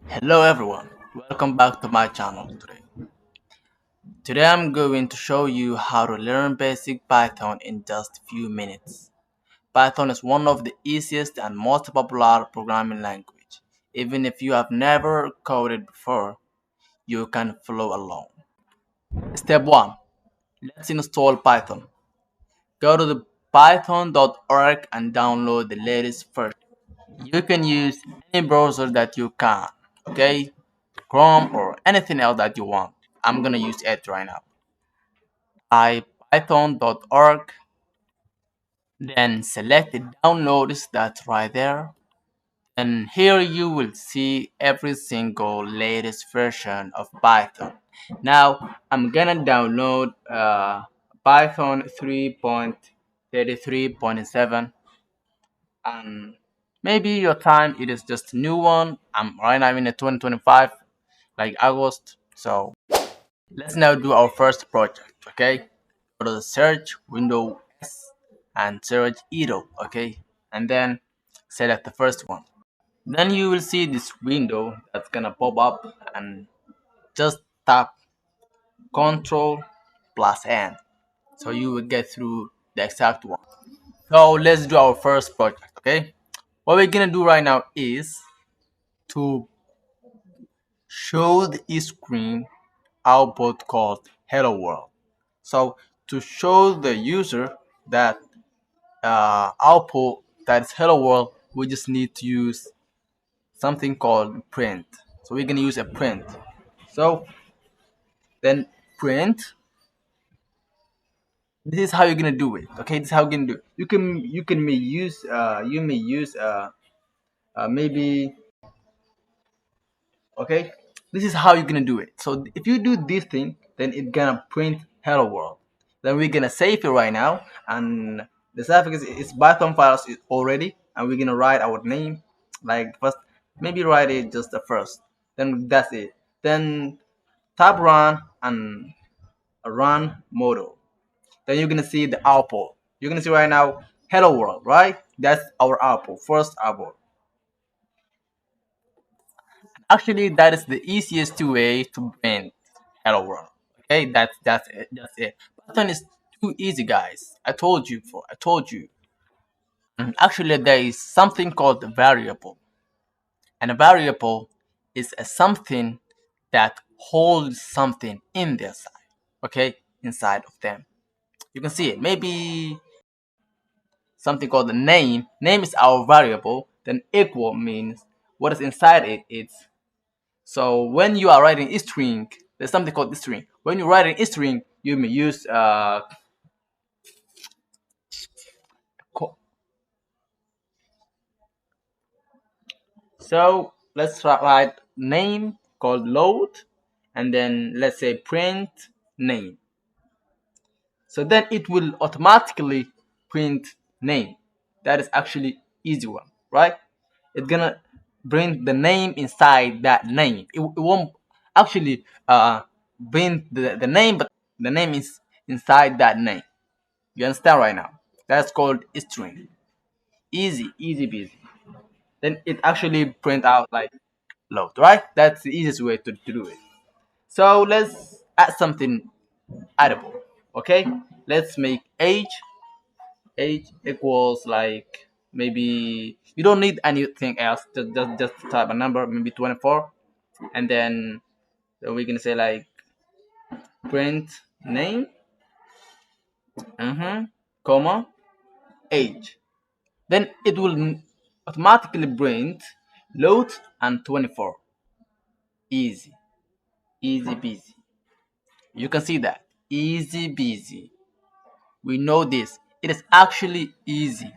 Hello everyone, welcome back to my channel today. Today I'm going to show you how to learn basic Python in just few minutes. Python is one of the easiest and most popular programming language. Even if you have never coded before, you can follow along. Step 1. Let's install Python. Go to the python.org and download the latest version. You can use any browser that you can, okay? Chrome or anything else that you want. I'm gonna use Edge right now. Python.org, then select the downloads that's right there. And here you will see every single latest version of Python. Now I'm gonna download Python 3.33.7, and maybe your time it is just a new one. I'm right now in the 2025, like August. So let's now do our first project, okay? Go to the search window S and search Edo, okay? And then select the first one. Then you will see this window that's gonna pop up, and just tap Control plus N. So you will get through the exact one. So let's do our first project, okay? What we're gonna do right now is to show the screen output called hello world. So to show the user that output that is hello world, we just need to use something called print. So we're gonna use a print. So then print. This is how you're gonna do it. Okay, this is how you're gonna do it. You can may use maybe, okay. This is how you're gonna do it. So if you do this thing, then it's gonna print hello world. Then we're gonna save it right now, and the suffix is Python files is already, and we're gonna write our name, like first, maybe write it just the first. Then that's it. Then tap run and run model. Then you're gonna see the output. You're gonna see right now hello world, right? That's our output, first output. Actually, that is the easiest way to print hello world. Okay, that's it. That's it. Python is too easy, guys. I told you before. I told you. Actually, there is something called a variable, and a variable is a something that holds something in their side. Okay, inside of them. You can see it. Maybe something called the name. Name is our variable. Then equal means what is inside it. It's so when you are writing a string, there's something called string. When you're writing a string, you may use so let's write name called load, and then let's say print name. So then it will automatically print name. That is actually easy one, right? It's gonna bring the name inside that name. It won't actually bring the name, but the name is inside that name. You understand right now? That's called string. Easy, easy busy. Then it actually print out like load, right? That's the easiest way to do it. So let's add something addable. Okay? Let's make age equals like, maybe you don't need anything else. Just type a number, maybe 24, and then we can say like print name, comma age. Then it will automatically print load and 24. Easy, easy busy. You can see that easy busy. We know this. It is actually easy.